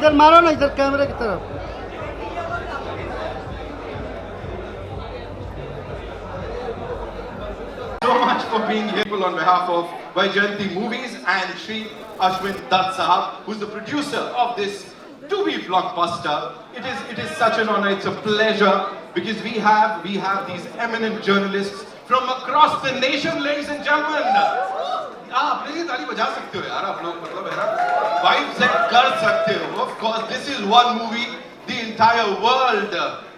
इधर मारो ना, इधर कैमरे की तरफ। So much for being here on behalf of Vaijayanti Movies and Shri Ashwin Dutt Sahab, who's the producer of this to-be blockbuster. It is such an honor. It's a pleasure because we have these eminent journalists from across the nation, ladies and gentlemen. आप please ताली बजा सकते हो यार, आप लोग मतलब है ना, वाइब सेट कर सकते हो. Of course, this is one movie the entire world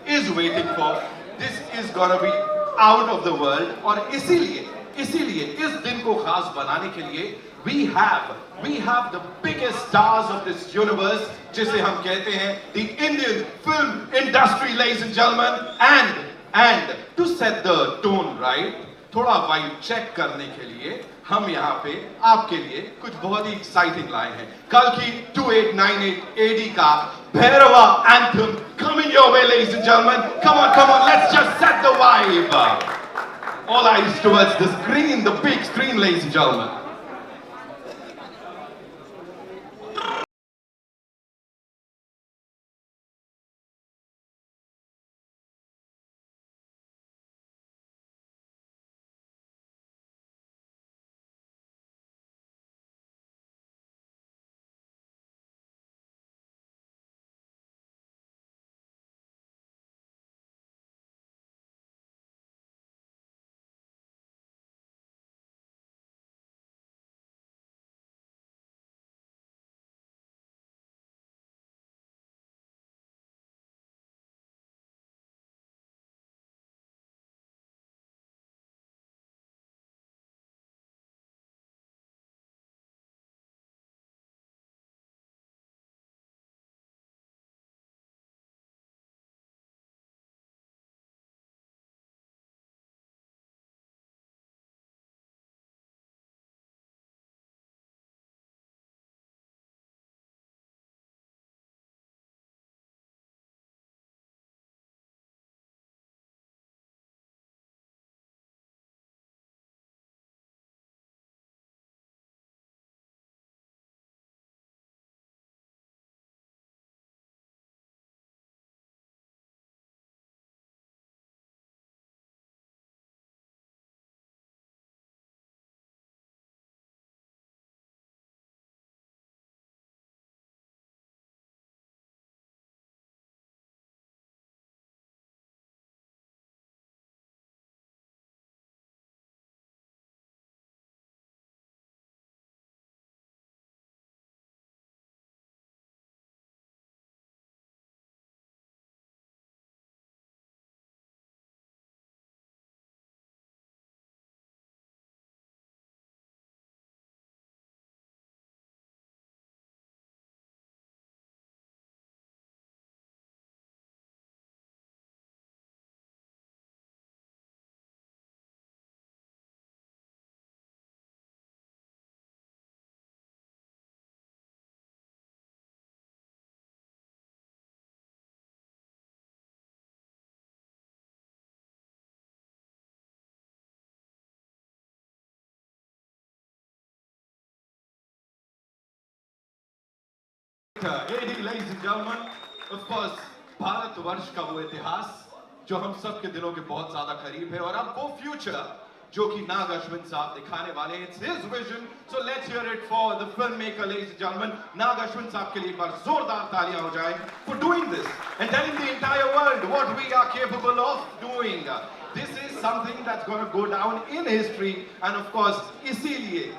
is waiting for. This is gonna be out of the world. और इसीलिए इस दिन को खास बनाने के लिए we have the biggest stars of this universe, जिसे हम कहते हैं the Indian film industry, ladies and gentlemen, and to set the tone right, थोड़ा वाइब चेक करने के लिए हम यहाँ पे आपके लिए कुछ बहुत ही एक्साइटिंग लाए हैं. कल की 2898 AD का Bhairahawa anthem coming your way, ladies and gentlemen. Come on, let's just set the vibe. All eyes towards the screen, the big screen, ladies and gentlemen. AD, ladies and gentlemen, of course, Bharatvarsh का वो इतिहास जो हम सब के दिलों के बहुत ज्यादा करीब है, और अब वो फ्यूचर जो कि नाग अश्विन साहब दिखाने वाले हैं. It's his vision, so let's hear it for the filmmaker, ladies and gentlemen. नाग अश्विन साहब के लिए एक बार जोरदार तालियां हो जाएं for doing this and telling the entire world what we are capable of doing. This is something that's going to go down in history, and of course, इसीलिए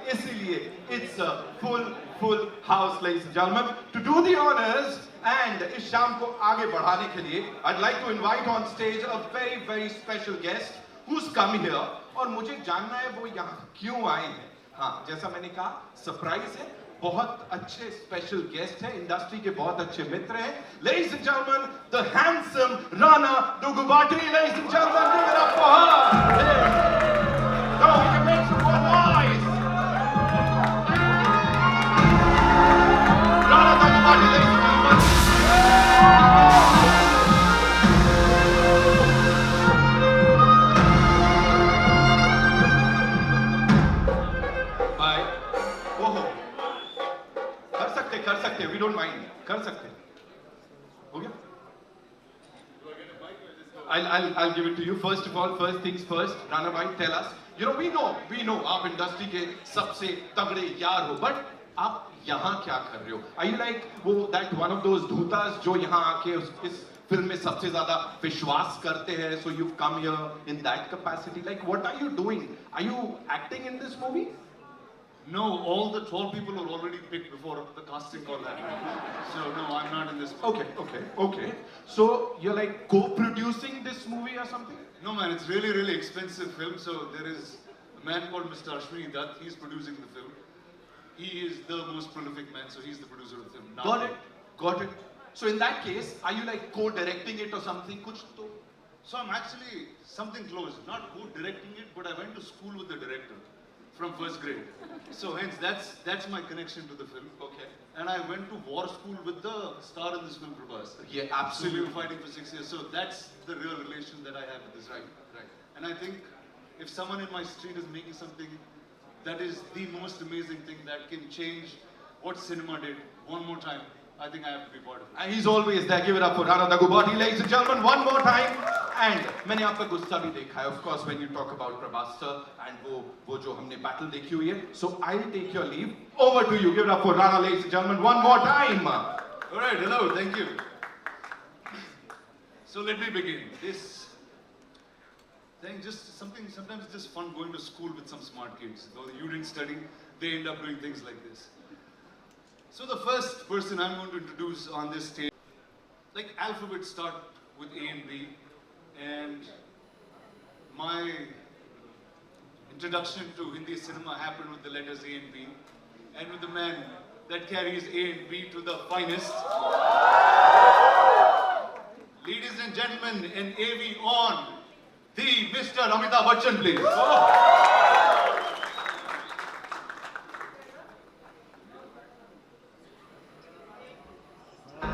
it's a full house, ladies and gentlemen. To do the honors and इस शाम को आगे बढ़ाने के लिए, I'd like to invite on stage a very special guest who's come here. और मुझे जानना है वो यहाँ क्यों आए हैं. हाँ, जैसा मैंने कहा, सरप्राइज है. बहुत अच्छे स्पेशल गेस्ट हैं, इंडस्ट्री के बहुत अच्छे मित्र हैं. Ladies and gentlemen, the handsome Rana Dugubati. Ladies and gentlemen, give it up for her. Hey. Come on, we can make some more noise. Rana Dugubati, ladies and gentlemen. कर सकते, we don't mind, कर सकते. हो गया? I'll give it to you. First of all, first things first, Rana bhai, tell us. You know, we know आप industry के सबसे तगड़े यार हो, but आप यहाँ क्या कर रहे हो? Are you like वो that one of those धूतास जो यहाँ आके इस फिल्म में सबसे ज़्यादा विश्वास करते हैं? So you've come here in that capacity. Like, what are you doing? Are you acting in this movie? No, all the 12 people were already picked before the casting call happened. So no, I'm not in this movie. Okay. So you're like co-producing this movie or something? No man, it's really expensive film. So there is a man called Mr. Ashwini Dutt. He's producing the film. He is the most prolific man, so he's the producer of the film. Got it. So in that case, are you like co-directing it or something? Kuch to? So I'm actually something close, not co-directing it, but I went to school with the director from first grade. So hence that's my connection to the film. Okay. And I went to war school with the star in this film, Prabhas. Yeah, So we absolutely. were fighting for 6 years. So that's the real relation that I have with this film. Right. And I think if someone in my street is making something that is the most amazing thing that can change what cinema did one more time, I think I have to be part of it. And he's always there. Give it up for Rana Daggubati, ladies and gentlemen, one more time. And मैंने आपका गुस्सा भी देखा है, of course, when you talk about Prabhas sir and वो जो हमने battle देखी हुई है. So I'll take your leave. Over to you. Give it up for Rana, ladies and gentlemen, one more time. All right, hello, thank you. So let me begin. This thing, just something, sometimes it's just fun going to school with some smart kids. Though you didn't study, they end up doing things like this. So the first person I'm going to introduce on this stage, like alphabets start with A and B, and my introduction to Hindi cinema happened with the letters A and B, and with the man that carries A and B to the finest. Ladies and gentlemen, an AV on, the Mr. Amitabh Bachchan, please.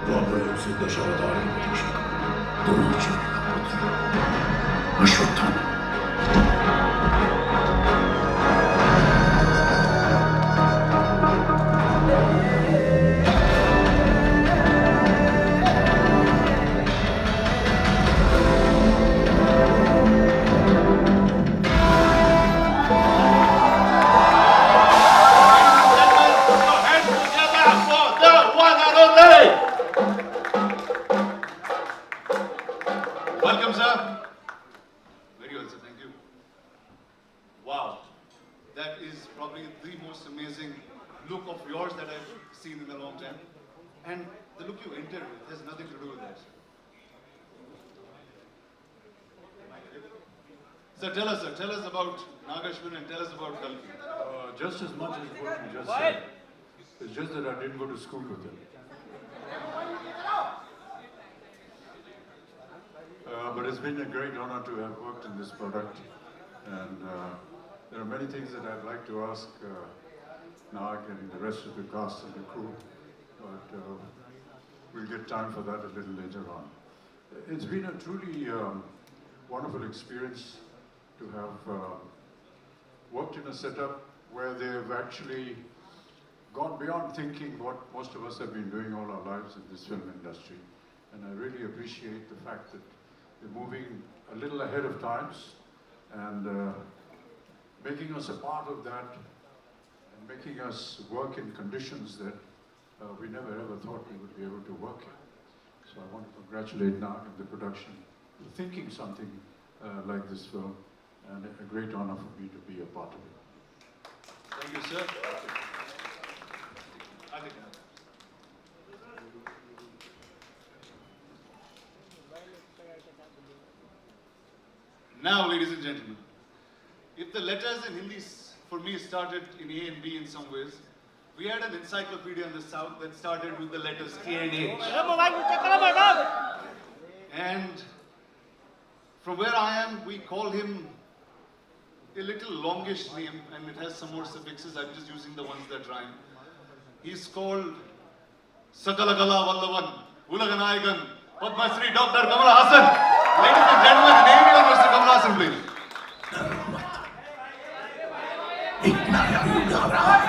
Władają дошавадаем тишка, доручи Ашватthana. Welcome, sir. Very well, sir. Thank you. Wow. That is probably the most amazing look of yours that I've seen in a long time. And the look you entered with has nothing to do with that. Sir, tell us about Nagashwin and tell us about Kalki. Just as much as what you just said. It's just that I didn't go to school with him. But it's been a great honor to have worked in this product, and there are many things that I'd like to ask Nag and the rest of the cast and the crew, but we'll get time for that a little later on. It's been a truly wonderful experience to have worked in a setup where they've actually gone beyond thinking what most of us have been doing all our lives in this film industry. And I really appreciate the fact that they're moving a little ahead of times and making us a part of that and making us work in conditions that we never ever thought we would be able to work in. So I want to congratulate Nag and the production for thinking something like this film, and a great honor for me to be a part of it. Thank you, sir. Now, ladies and gentlemen, if the letters in Hindi for me started in A and B in some ways, we had an encyclopedia in the South that started with the letters K and H. And from where I am, we call him a little longish name, and it has some more suffixes. I'm just using the ones that rhyme. He's called Sakalakala Vallavan, Ulaganayagan, Padma Shri Dr. Kamal Hassan. Ladies and gentlemen, name your Mr. Kamal Hassan, please. इतना ही उड़ा रहा है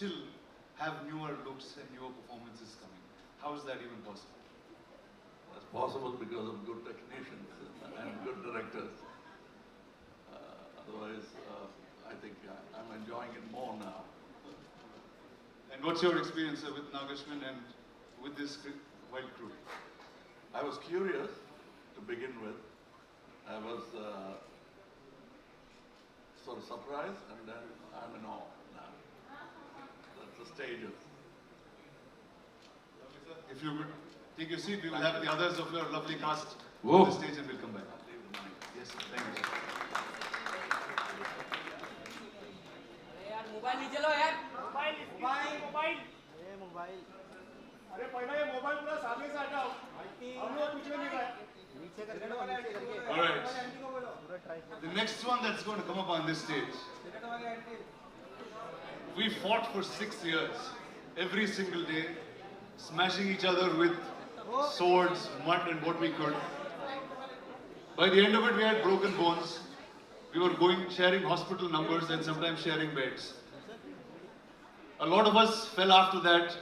still have newer looks and newer performances coming? How is that even possible? That's possible because of good technicians and good directors. Otherwise, I think I'm enjoying it more now. And what's your experience with Nagashwin and with this wild crew? I was curious to begin with. I was sort of surprised, and then I'm in awe now. That's the stages. If you could take your seat, we will have the others of your lovely cast Whoa. on the stage and we'll come back. Yes, sir. Thank you. यार mobile नीचे लो यार mobile अरे पहले ये mobile पूरा सामने से हटाओ हम लोग कुछ नहीं कर नीचे करके लो नीचे करके All right. The next one that's going to come up on this stage. We fought for 6 years, every single day, smashing each other with swords, mud, and what we could. By the end of it, we had broken bones. We were sharing hospital numbers and sometimes sharing beds. A lot of us fell after that,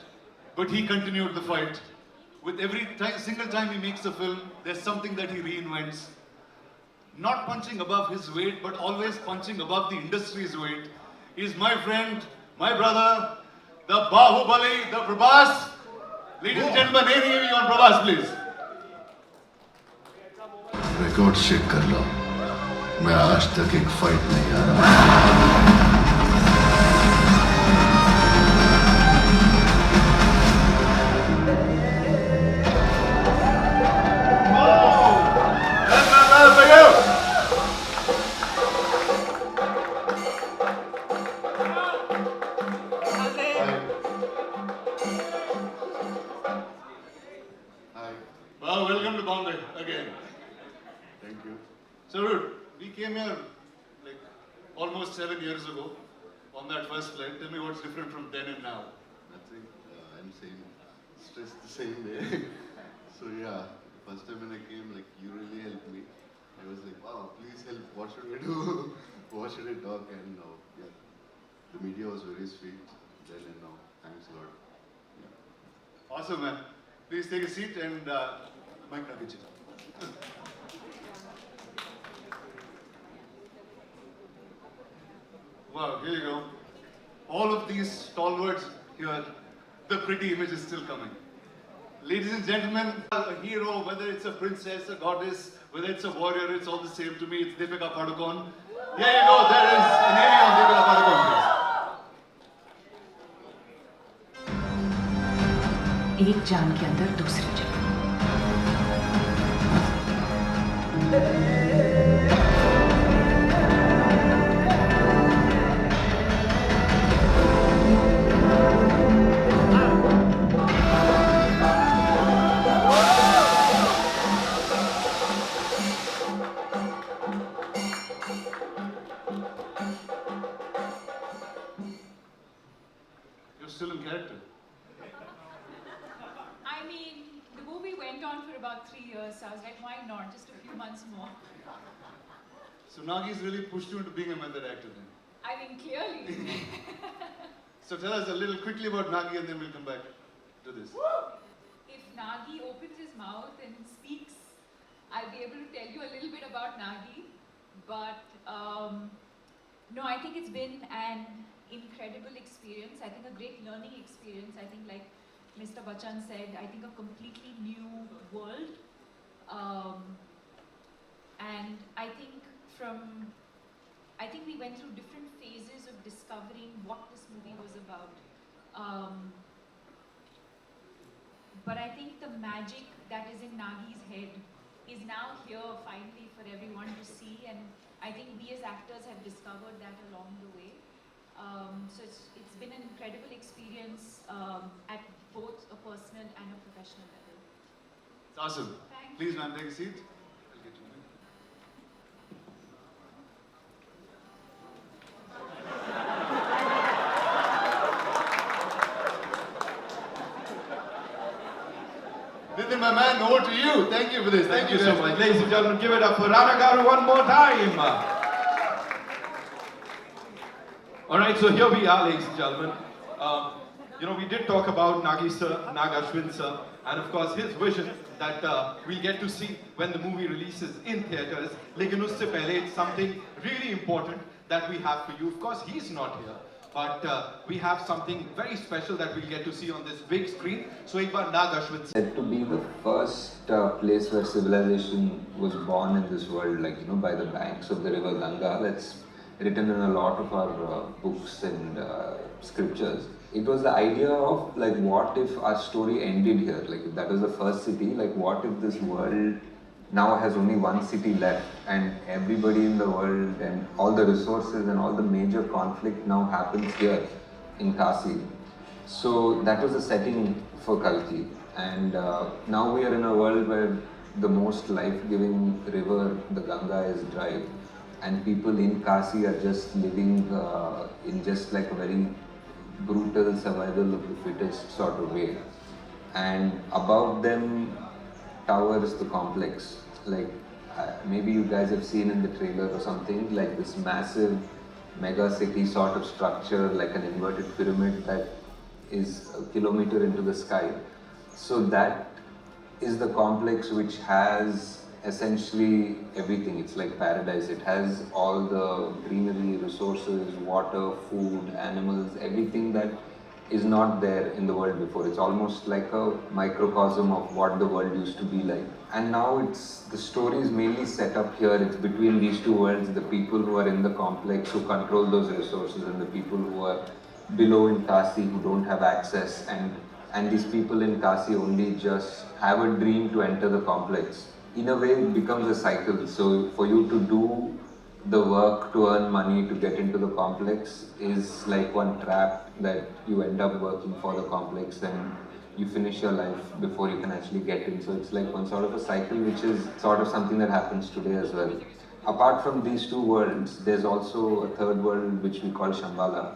but he continued the fight. With every single time he makes a film, there's something that he reinvents. Not punching above his weight, but always punching above the industry's weight. He's my friend, my brother, the Bahubali, the Prabhas. Ladies and gentlemen, any on Prabhas, please. Record check कर लो, मैं आज तक एक fight नहीं हारा। Well, welcome to Bombay again. Thank you. So, dude, we came here like almost 7 years ago on that first flight. Tell me what's different from then and now. Nothing. I'm same. Stressed the same way. So yeah, first time when I came, like you really helped me. I was like, wow, please help. What should I do? What should I talk? And yeah, the media was very sweet then and now. Thanks a lot. Yeah. Awesome, man. Please take a seat and Mike Nagichi. Wow, here you go. All of these stalwarts here, the pretty image is still coming. Ladies and gentlemen, a hero, whether it's a princess, a goddess, whether it's a warrior, it's all the same to me. It's Deepika Padukone. Here you go, there is an area on Deepika Padukone, please. एक जान के अंदर दूसरी जान। You're still in character. I mean, the movie went on for about 3 years, so I was like, why not? Just a few months more. So Nagi's really pushed you into being a method actor then. I mean, clearly. So tell us a little quickly about Nagi and then we'll come back to this. If Nagi opens his mouth and speaks, I'll be able to tell you a little bit about Nagi. But no, I think it's been an incredible experience. I think a great learning experience. I think, like Mr. Bachchan said, I think a completely new world. And I think we went through different phases of discovering what this movie was about. But I think the magic that is in Nagi's head is now here finally for everyone to see, and I think we as actors have discovered that along the way. So it's been an incredible experience at both a personal and a professional level. It's awesome. Thank Please, ma'am, take a seat. I'll get you. Nitin, my man, over to you. Thank you for this. Thank you so much. Ladies and gentlemen, give it up for Rana Garu one more time. Alright, so here we are, ladies and gentlemen. You know, we did talk about Nagi sir, Nag Ashwin sir, and of course his vision that we'll get to see when the movie releases in theatres. Lekin usse pehle, it's something really important that we have for you. Of course, he's not here, but we have something very special that we'll get to see on this big screen. So, ek baar Nag Ashwin sir. Said to be the first place where civilization was born in this world, like, you know, by the banks of the river Ganga. That's written in a lot of our books and scriptures. It was the idea of, like, what if our story ended here? Like, if that was the first city, like, what if this world now has only one city left and everybody in the world and all the resources and all the major conflict now happens here in Kasi. So that was the setting for Kalki. And now we are in a world where the most life-giving river, the Ganga, is dry. And people in Kasi are just living in just like a very brutal survival of the fittest sort of way. And above them towers the complex. Like maybe you guys have seen in the trailer or something, like this massive mega city sort of structure, like an inverted pyramid that is a kilometer into the sky. So that is the complex which has essentially everything. It's like paradise. It has all the greenery, resources, water, food, animals, everything that is not there in the world before. It's almost like a microcosm of what the world used to be like. And now the story is mainly set up here. It's between these two worlds, the people who are in the complex who control those resources and the people who are below in Kasi who don't have access, and these people in Kasi only just have a dream to enter the complex. In a way, it becomes a cycle. So for you to do the work to earn money to get into the complex is like one trap that you end up working for the complex and you finish your life before you can actually get in. So it's like one sort of a cycle, which is sort of something that happens today as well. Apart from these two worlds, there's also a third world which we call Shambhala.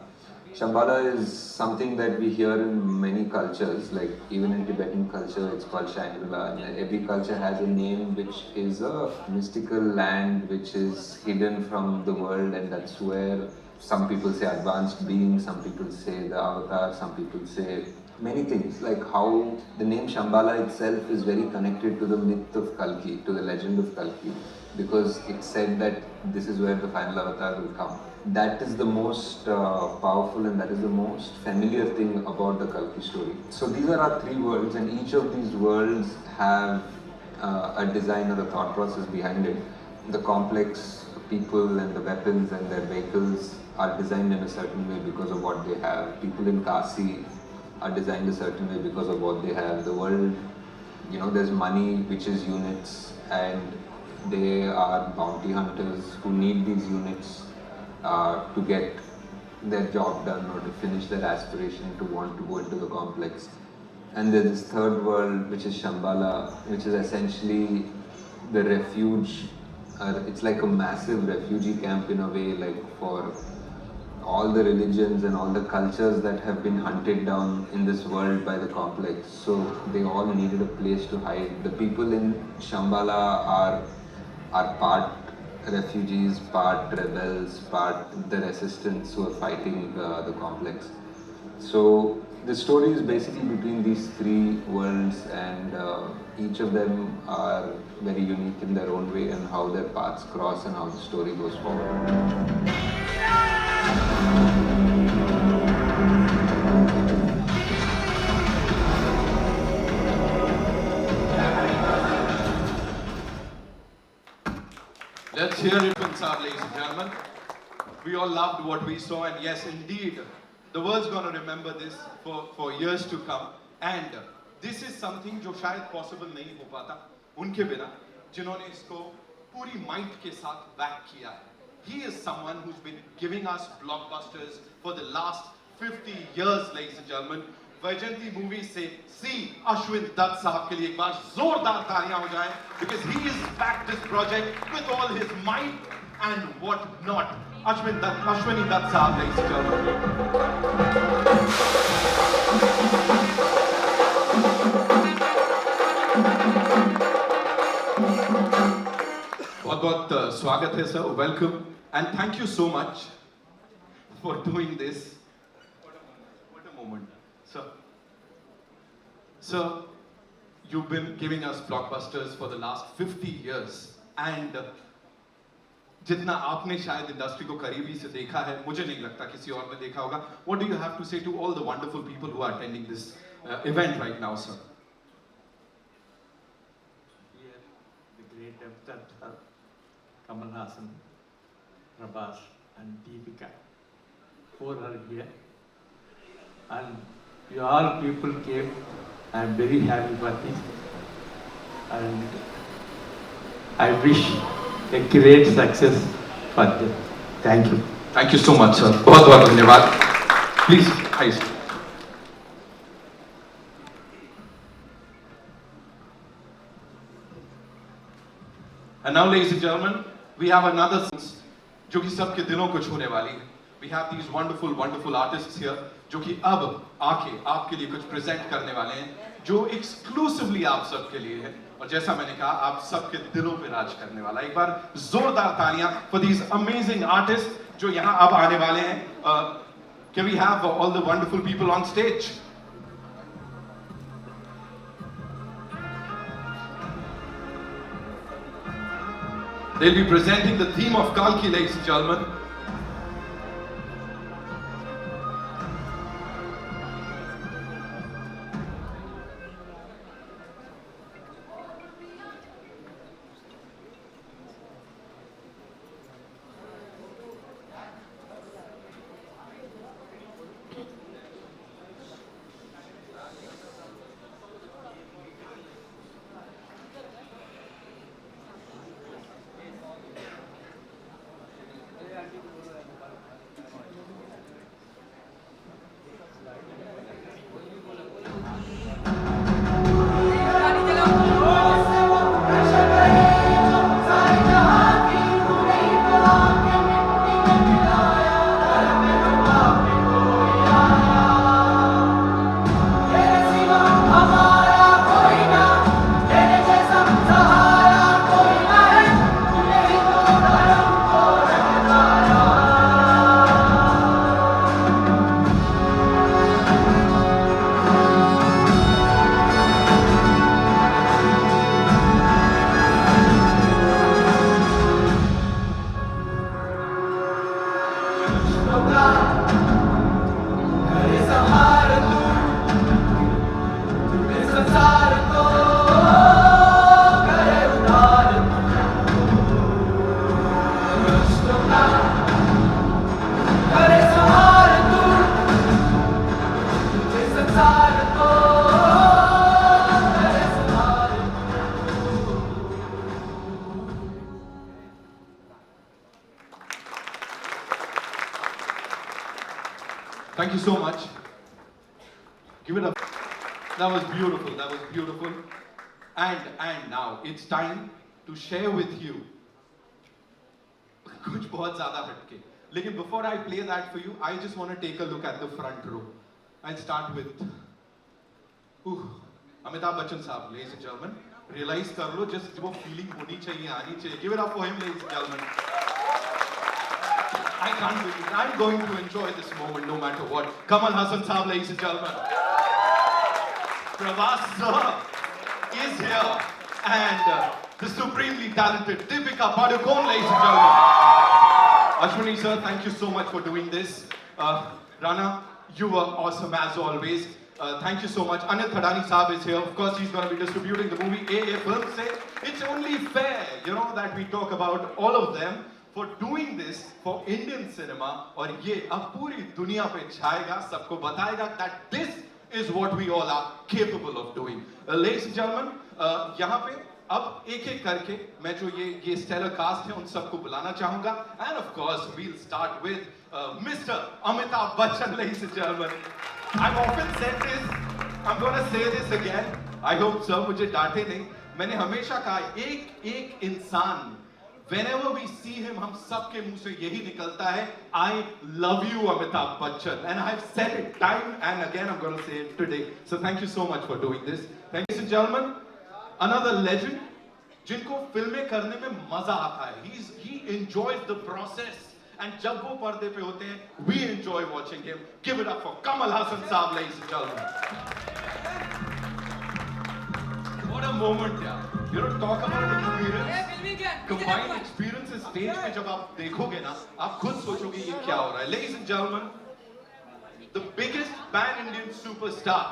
Shambhala is something that we hear in many cultures, like even in Tibetan culture it's called Shangri-La, and every culture has a name which is a mystical land which is hidden from the world, and that's where some people say advanced beings, some people say the avatar, some people say many things, like how the name Shambhala itself is very connected to the myth of Kalki, to the legend of Kalki, because it's said that this is where the final avatar will come. That is the most powerful and that is the most familiar thing about the Kalki story. So these are our three worlds, and each of these worlds have a design or a thought process behind it. The complex people and the weapons and their vehicles are designed in a certain way because of what they have. People in Kasi are designed a certain way because of what they have. The world, you know, there's money which is units, and they are bounty hunters who need these units to get their job done or to finish their aspiration to want to go into the complex. And there's this third world which is Shambhala, which is essentially the refuge. It's like a massive refugee camp in a way, like for all the religions and all the cultures that have been hunted down in this world by the complex. So they all needed a place to hide. The people in Shambhala are part refugees, part rebels, part the resistance who are fighting the complex. So the story is basically between these three worlds, and each of them are very unique in their own way, and how their paths cross and how the story goes forward. Let's hear it, Pinsar, ladies and gentlemen. We all loved what we saw, and yes, indeed, the world's going to remember this for years to come. And this is something जो शायद possible नहीं हो पाता उनके बिना, जिन्होंने इसको पूरी might के साथ back किया है. He is someone who's been giving us blockbusters for the last 50 years, ladies and gentlemen. Vaijayanti movies से C. Ashwin Dutt साहब के लिए एक बार जोरदार तालियां हो जाएं, because he has backed this project with all his might and what not. Ashwini Dutt साहब, ladies and gentlemen. बहुत स्वागत है sir, welcome, and thank you so much for doing this. What a moment. Sir, you've been giving us blockbusters for the last 50 years and जितना आपने शायद industry को करीबी से देखा है, मुझे नहीं लगता किसी और ने देखा होगा. What do you have to say to all the wonderful people who are attending this event right now, sir? Here, the great actor Kamal Hassan, Prabhas, and Deepika, 4 are here, and you all people came. I am very happy for this, and I wish a great success for them. Thank you. Thank you so much, sir. बहुत बहुत धन्यवाद. Please, please. And now, ladies and gentlemen, we have another जो कि सबके दिलों को छूने वाली है. We have these wonderful, wonderful artists here जो कि अब आके आपके लिए कुछ प्रेजेंट करने वाले हैं जो एक्सक्लूसिवली आप सबके लिए है और जैसा मैंने कहा आप सबके दिलों पे राज करने वाला. एक बार जोरदार तालियां for these amazing artists जो यहाँ अब आने वाले हैं. Can we have all the wonderful people on stage? They'll be presenting the theme of Kalki, ladies and gentlemen. Thank you so much. Give it up. That was beautiful. That was beautiful. And now it's time to share with you कुछ बहुत ज़्यादा हटके. लेकिन before I play that for you, I just want to take a look at the front row. I'll start with Amitabh Bachchan साहब, ladies and gentlemen. Realize कर लो, just वो feeling होनी चाहिए, आनी चाहिए. Give it up for him, ladies and gentlemen. I can't believe it. I'm going to enjoy this moment no matter what. Kamal Hassan Saab, ladies and gentlemen. Prabhas sir is here. And the supremely talented Deepika Padukone, ladies and gentlemen. Ashwini sir, thank you so much for doing this. Rana, you were awesome as always. Thank you so much. Anil Thadani Saab is here. Of course, he's going to be distributing the movie AA Films. It's only fair, that we talk about all of them for doing this for Indian cinema. और ये अब पूरी दुनिया पे छाएगा, सबको बताएगा that this is what we all are capable of doing. Ladies and gentlemen, यहाँ पे अब एक-एक करके मैं जो ये stellar cast है उन सबको बुलाना चाहूँगा. And of course, we'll start with Mr. Amitabh Bachchan, ladies and gentlemen. I've often said this. I'm going to say this again. I hope sir मुझे डांटे नहीं. मैंने हमेशा कहा एक इंसान whenever we see him हम सबके मुंह से यही निकलता है, I love you Amitabh Bachchan, and I've said it time and again. I'm going to say it today. So thank you so much for doing this. Ladies and gentlemen, another legend जिनको फिल्में करने में मजा आता है. He enjoys the process And जब वो पर्दे पे होते हैं, we enjoy watching him. Give it up for Kamal Haasan Saab, ladies and gentlemen. What a moment, yeah. You know, talk about experience. Combined experiences stage पे जब आप देखोगे ना, आप खुद सोचोगे ये क्या हो रहा है. Ladies and gentlemen, the biggest pan-Indian superstar.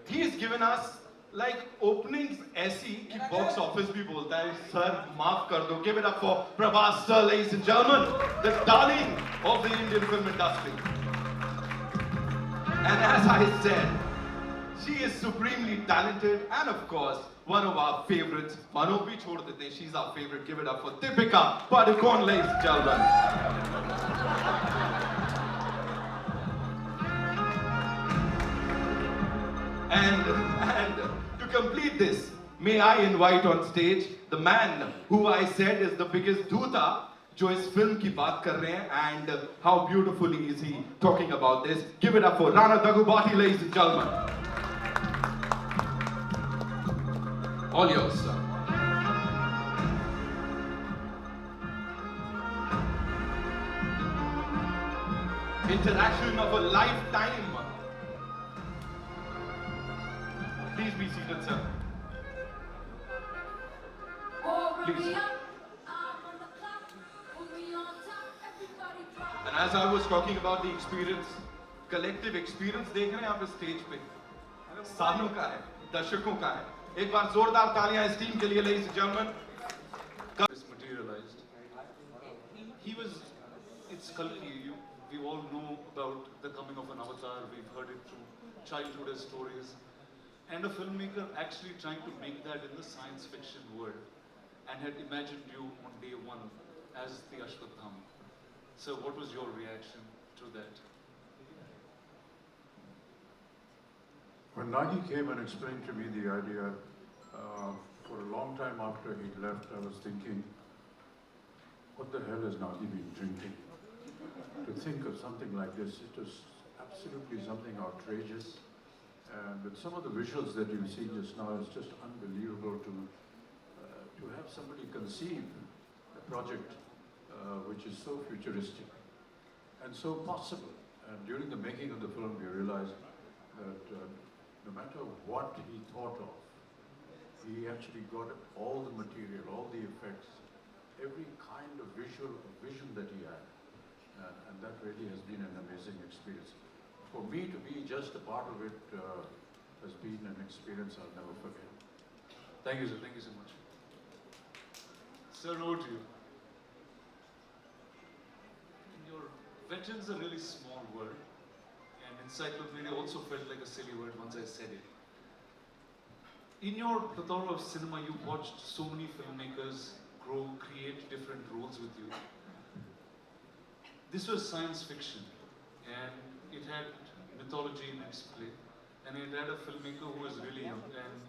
He has given us like openings ऐसी कि box office भी बोलता है, sir माफ कर दो. Give it up for Prabhas sir, ladies and gentlemen, the darling of the Indian film industry. And as I said, she is supremely talented and of course one of our favorites. Mano bhi chhod dete hain, she's our favorite. Give it up for Deepika Padukone, ladies and gentlemen. And to complete this, may I invite on stage the man who I said is the biggest doota जो इस film की बात कर रहे हैं, and how beautifully is he talking about this. Give it up for Rana Daggubati, ladies and gentlemen. All yours, sir. Interaction of a lifetime. Please be seated, sir. Please. And as I was talking about the experience, collective experience देख रहे हैं आप इस stage पे, सालों का है, दशकों का है. एक बार जोरदार तालियां इस टीम के लिए, ladies and gentlemen. This materialized. He was, it's Kalki. We all know about the coming of an avatar. We've heard it through childhood as stories. And a filmmaker actually trying to make that in the science fiction world and had imagined you on day one as the Ashwatthama. So what was your reaction to that? When Nagi came and explained to me the idea, for a long time after he left, I was thinking, what the hell has Nagi been drinking? To think of something like this, it was absolutely something outrageous. And with some of the visuals that you've seen just now, it's just unbelievable to have somebody conceive a project which is so futuristic and so possible. And during the making of the film, we realized that no matter what he thought of, he actually got all the material, all the effects, every kind of vision that he had. And that really has been an amazing experience. For me to be just a part of it has been an experience I'll never forget. Thank you, sir. Thank you so much. Sir, over to you. Your veteran's a really small word, and encyclopedia also felt like a silly word once I said it. In your plethora of cinema, you watched so many filmmakers grow, create different roles with you. This was science fiction, and it had mythology in its play, and it had a filmmaker who was really young. And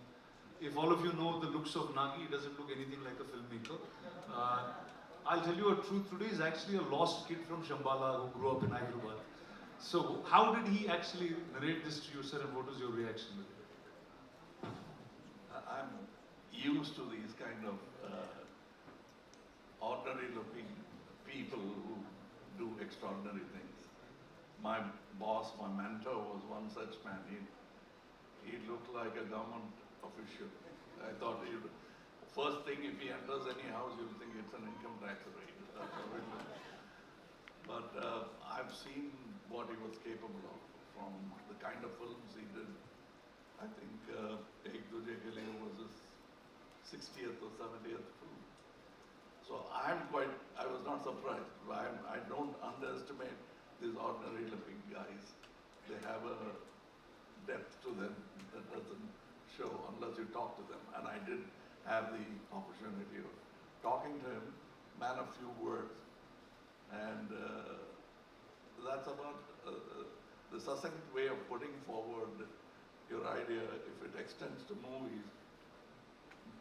if all of you know the looks of Nagi, he doesn't look anything like a filmmaker. I'll tell you a truth, today is actually a lost kid from Shambhala who grew up in Hyderabad. So how did he actually narrate this to you, sir, and what was your reaction with it? I'm used to these kind of ordinary looking people who do extraordinary things. My boss, my mentor was one such man. He looked like a government official. I thought first thing, if he enters any house, you'll think it's an income tax raid. But I've seen what he was capable of from the kind of films he did. I think Ek Duje Ke Liye was his 60th or 70th film. So I was not surprised. I don't underestimate these ordinary looking guys. They have a depth to them that doesn't show unless you talk to them. And I did have the opportunity of talking to him, man of few words. And that's about the succinct way of putting forward your idea. If it extends to movies,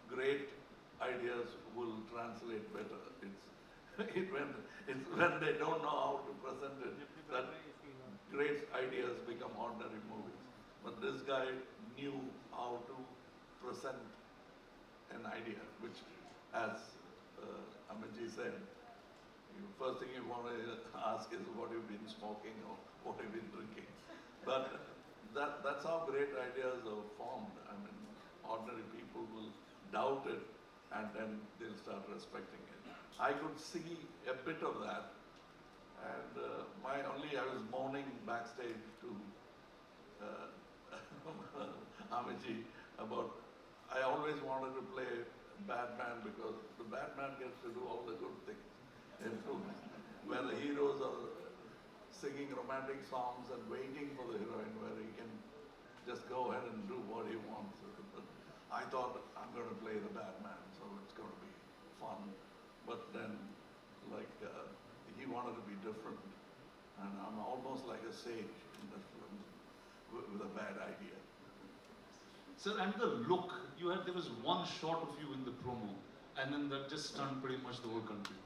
great ideas will translate better. It's when they don't know how to present it that great ideas become ordinary movies. But this guy knew how to present an idea, which, as Amitji said, first thing you want to ask is what you've been smoking or what you've been drinking. But that's how great ideas are formed. I mean, ordinary people will doubt it and then they'll start respecting it. I could see a bit of that. And I was moaning backstage to Amiji about, I always wanted to play Batman because the Batman gets to do all the good things in films, where the heroes are singing romantic songs and waiting for the heroine, where he can just go ahead and do what he wants. I thought I'm going to play the Batman, so it's going to be fun. But then, he wanted to be different, and I'm almost like a sage in the film with a bad idea. Sir, and the look, there was one shot of you in the promo, and then that just stunned pretty much the whole country.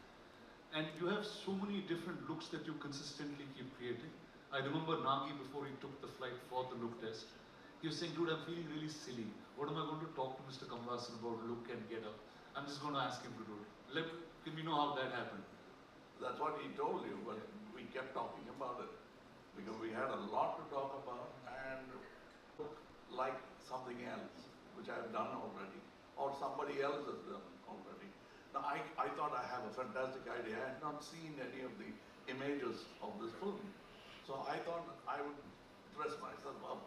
And you have so many different looks that you consistently keep creating. I remember Nagi, before he took the flight for the look test, he was saying, dude, I'm feeling really silly. What am I going to talk to Mr. Kamal Haasan about look and get up? I'm just going to ask him to do it. Can we know how that happened? That's what he told you, but we kept talking about it because we had a lot to talk about and look like something else, which I have done already, or somebody else has done already. Now, I thought I have a fantastic idea. I had not seen any of the images of this film. So I thought I would dress myself up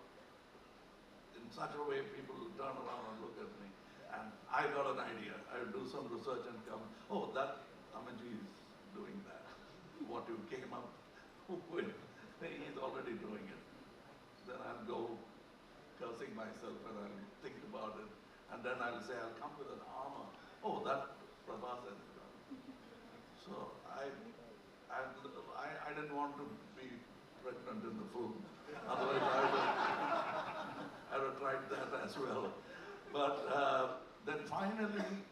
in such a way people will turn around and look at me. And I got an idea. I would do some research and come, oh, that Amanji is doing that. What you came up with, he's already doing it. Then I'll go cursing myself and I'll think about it. And then I'll say, I'll come with an armor. Oh, that Prabhas has done. So I didn't want to be pregnant in the film. Otherwise I would have tried that as well. But then finally,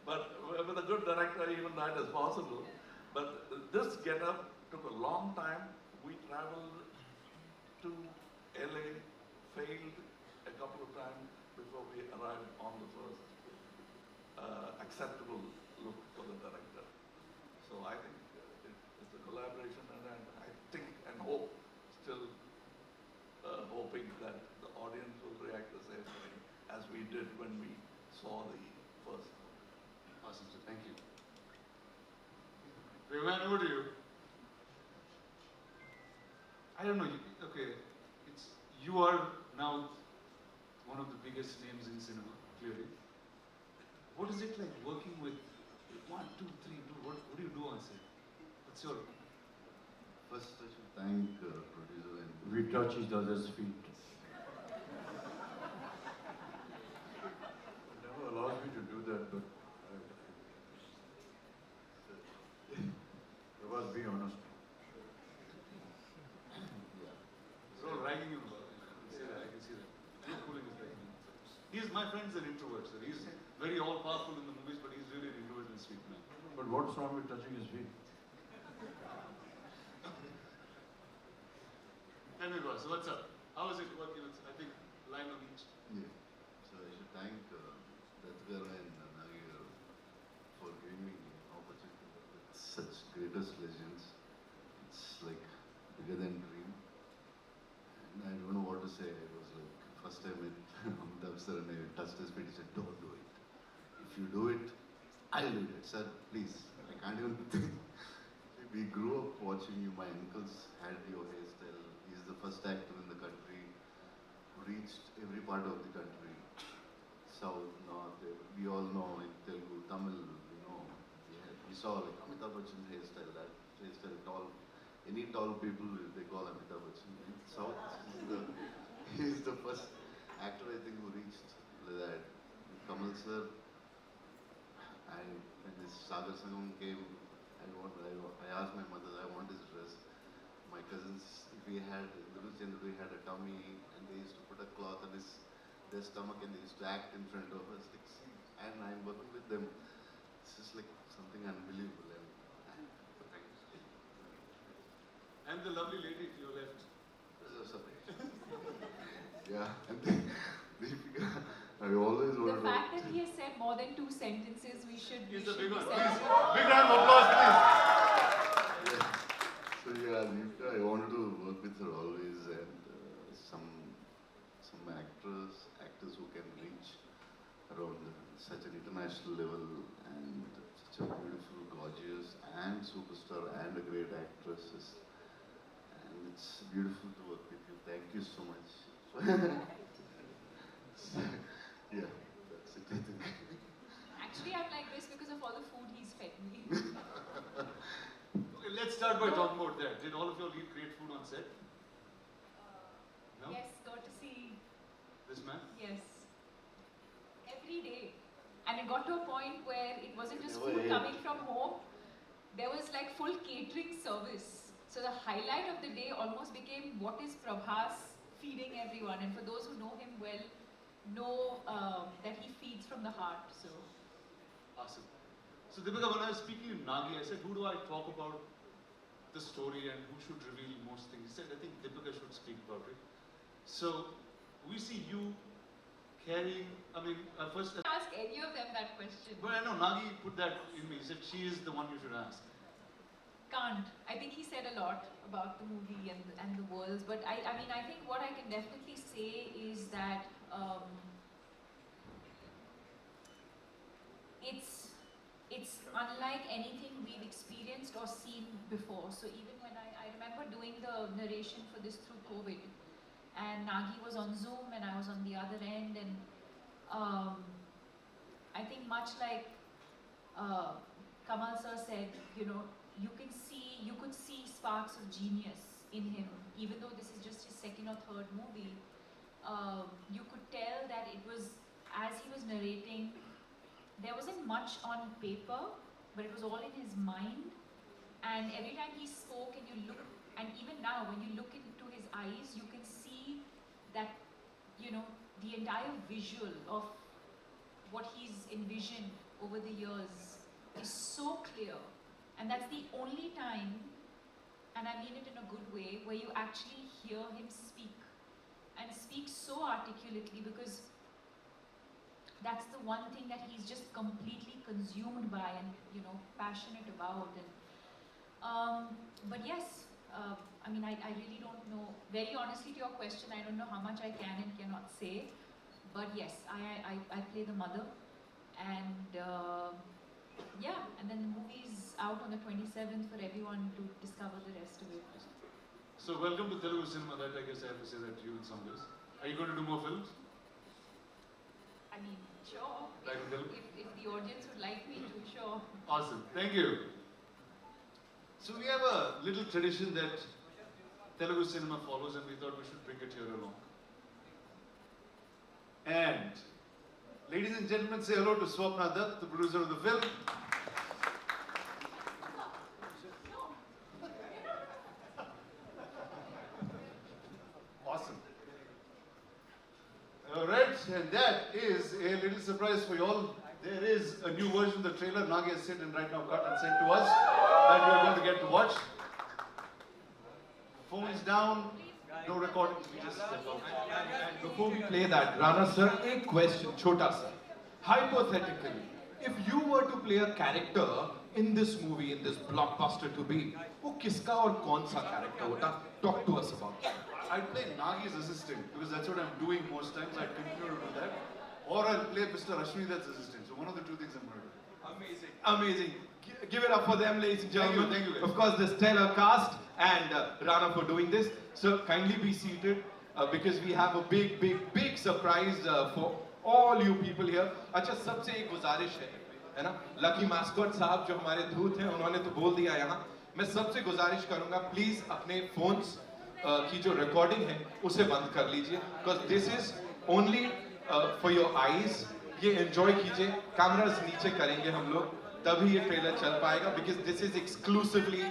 but with a good director, even that is possible. But this get-up took a long time. We traveled to LA, failed a couple of times before we arrived on the first acceptable look for the director. So I think it's a collaboration, and I think and hope, still hoping that the audience will react the same way as we did when we saw the first look. Awesome, sir. Thank you. Rayman, over to you. I don't know. Okay, you are now one of the biggest names in cinema, clearly. What is it like working with 1, 2, 3, what do you do on set? What's your... First, I should thank producer and... We touch each other's feet. It never allows me to do that, but Prabhas, be honest. So ragging you about it. I can see that. You're pulling his leg. My friend's an introvert, sir. He's very all-powerful in the movies, but he's really an introvert and sweet man. But what's wrong with touching his feet? Tell me, boss, what's up? How is it working with, I think, line on each? Yeah. So I should thank Dattgar and Nagi for giving me the opportunity to work with such greatest legends. It's like bigger than dream. And I don't know what to say. It was like first time I met Amitabh sir and I touched his feet. He said, "Don't do it. If you do it, I'll do it." Sir, please. I can't even think. We grew up watching you. My uncles had your hairstyle. He's the first actor in the country who reached every part of the country. South, North, we all know in Telugu, Tamil, we saw like Amitabh Bachchan's hairstyle, that hairstyle, tall, any tall people, they call Amitabh Bachchan. In South, he's the first actor I think who reached that. Kamal sir, and when this Sagar Sangam came, I asked my mother, I want his dress. My cousins, we had a tummy, and they used to put a cloth on their stomach, and they used to act in front of us. And I'm working with them. It's just like something unbelievable. And the lovely lady to your left. Sorry. Yeah, and then Deepika, I always The wanted fact to. that he has said more than 2 sentences, we should. He's we a should big be one. celebrating. Please, big round of applause, please. So yeah, Deepika, I wanted to work with her always, and some actors who can reach around such an international level, and such a beautiful, gorgeous, and superstar, and a great actress. And it's beautiful to work with you. Thank you so much. Yeah, that's it, I think. Actually, I'm like this because of all the food he's fed me. Okay, let's start by talking about that. Did all of you all eat great food on set? No? Yes, got to see. This man? Yes. Every day. And it got to a point where it wasn't just Never food ate. coming from home, there was like full catering service. So the highlight of the day almost became what is Prabhas feeding everyone. And for those who know him well, know that he feeds from the heart. So Awesome. So Deepika, when I was speaking to Nagi, I said, who do I talk about the story and who should reveal most things? He said, I think Deepika should speak about it. So we see you carrying, first... ask any of them that question. But I know Nagi put that in me. He said, she is the one you should ask. Can't. I think he said a lot about the movie and the worlds, but I think what I can definitely say is that it's unlike anything we've experienced or seen before. So even when I remember doing the narration for this through COVID, and Nagi was on Zoom and I was on the other end, and I think much like Kamal sir said, you could see sparks of genius in him, even though this is just his second or third movie. You could tell that it was, as he was narrating, there wasn't much on paper, but it was all in his mind. And every time he spoke and you look, and even now when you look into his eyes, you can see that, the entire visual of what he's envisioned over the years is so clear. And that's the only time, and I mean it in a good way, where you actually hear him speak. And speak so articulately, because that's the one thing that he's just completely consumed by and, passionate about. And but yes, I really don't know. Very honestly, to your question, I don't know how much I can and cannot say. But yes, I play the mother, and yeah, and then the movie's out on the 27th for everyone to discover the rest of it. So welcome to Telugu cinema. That I guess I have to say that to you in some ways. Are you going to do more films? I mean, sure. Like in Telugu? If the audience would like me to, sure. Awesome. Thank you. So we have a little tradition that Telugu cinema follows, and we thought we should bring it here along. And ladies and gentlemen, say hello to Swapna Dutt, the producer of the film. Awesome. Alright, and that is a little surprise for you all. There is a new version of the trailer Nagi has sent and right now cut and sent to us that we are going to get to watch. Phones down, no recording, we just step out. And before we play that, Rana sir, a question, chota sir. Hypothetically, if you were to play a character in this movie, in this blockbuster to be, wo kiska aur kaun sa character hota? Talk to us about it. I'd play Nagi's assistant because that's what I'm doing most times. I'd continue to do that. Or I'll play Mr. Ashwini-Dutt's assistant. So one of the two things I'm going to do. Amazing. Amazing. Give it up for them, ladies and gentlemen. Thank you, guys. Of course, the stellar cast and Rana for doing this. So kindly be seated because we have a big surprise for all you people here. अच्छा सबसे एक गुजारिश है ना? Lucky mascot साहब जो हमारे दूत हैं उन्होंने तो बोल दिया यहाँ. मैं सबसे गुजारिश करूँगा प्लीज अपने phones की जो recording है उसे बंद कर लीजिए because this is only for your eyes. ये enjoy कीजिए. Cameras नीचे करेंगे हम लोग. तभी ये ट्रेलर चल पाएगा because this is exclusively.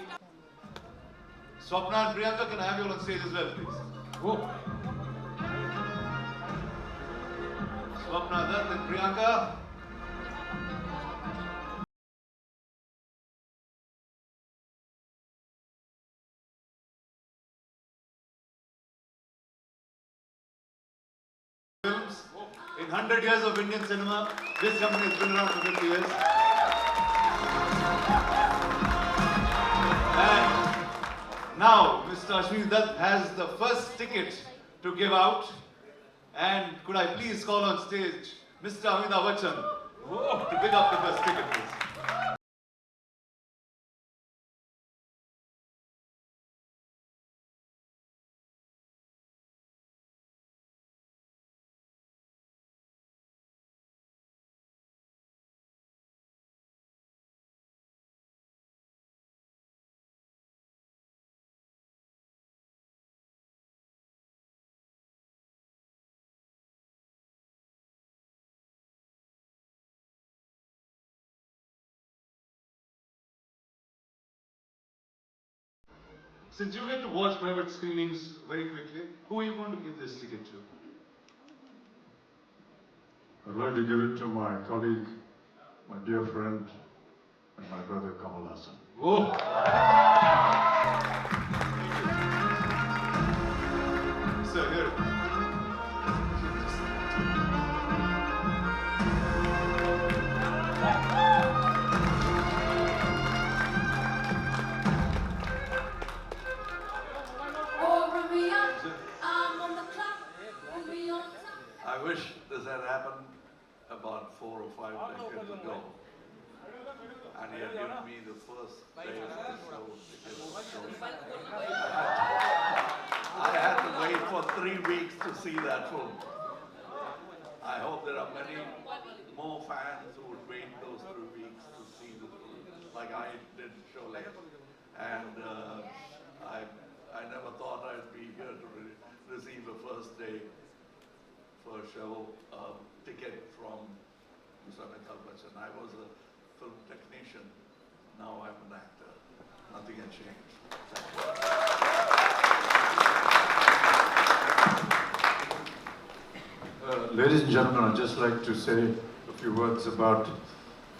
Swapna and Priyanka, can I have you all on stage as well, please? Oh. Swapna Dutt and Priyanka. Films. In 100 years of Indian cinema, this company has been around for 50 years. And now, Mr. Ashwini Dutt has the first ticket to give out. And could I please call on stage Mr. Amitabh Bachchan to pick up the first ticket, please. Since you get to watch private screenings very quickly, who are you going to give this ticket to? I'd like to give it to my colleague, my dear friend, and my brother Kamal Hassan. Whoa! Sir, here. I wish this had happened about 4 or 5 decades ago. And he had given me the first day of the show. I had to wait for 3 weeks to see that film. I hope there are many more fans who would wait those 3 weeks to see the film, like I did Sholay. And I never thought I'd be here to receive the first day for a show ticket from Mr. Amitabh Bachchan. I was a film technician, now I'm an actor. Nothing had changed. Ladies and gentlemen, I'd just like to say a few words about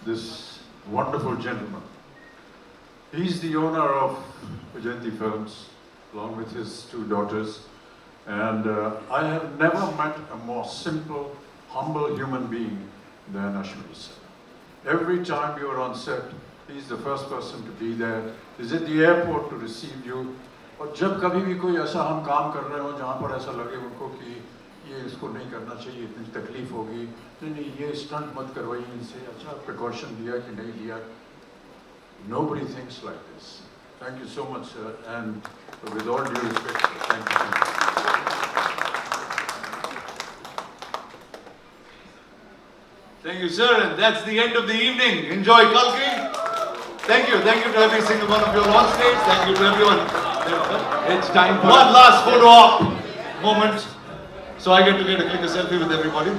this wonderful gentleman. He's the owner of Vajayanti Films, along with his 2 daughters. And I have never met a more simple, humble human being than Ashwini sir. Every time you are on set, he's the first person to be there. He's at the airport to receive you. और जब कभी भी कोई ऐसा हम काम कर रहे हो जहाँ पर ऐसा लगे उनको कि ये इसको नहीं करना चाहिए, इतनी तकलीफ होगी, नहीं ये स्टंट मत करवाइए इनसे, अच्छा प्रिकॉशन लिया कि नहीं लिया. Nobody thinks like this. Thank you so much, sir, and with all due respect, thank you so much. Thank you, sir, and that's the end of the evening. Enjoy Kalki. Thank you to every single one of you on stage. Thank you to everyone. It's time for one last photo op moment, so I get to click a selfie with everybody.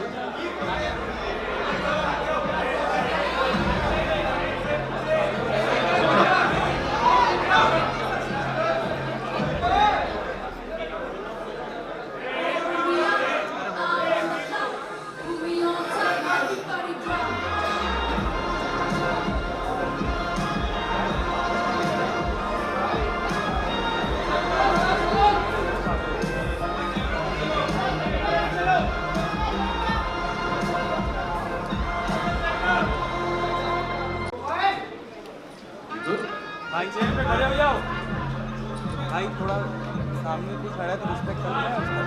भाई chair पे खड़े हो जाओ भाई, थोड़ा सामने कोई खड़ा है तो रिस्पेक्ट करना है उसका.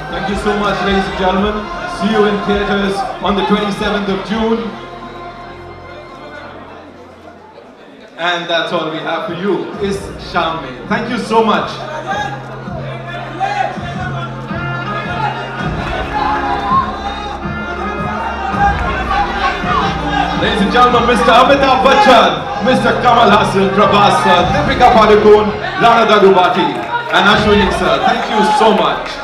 Thank you so much, ladies and gentlemen. See you in theatres on the 27th of June. And that's all we have for you, is Sham Mein. Thank you so much. Ladies and gentlemen, Mr. Amitabh Bachchan, Mr. Kamal Hassan, Prabhas sir, Deepika Padukone, Rana Daggubati, and Ashwini sir. Thank you so much.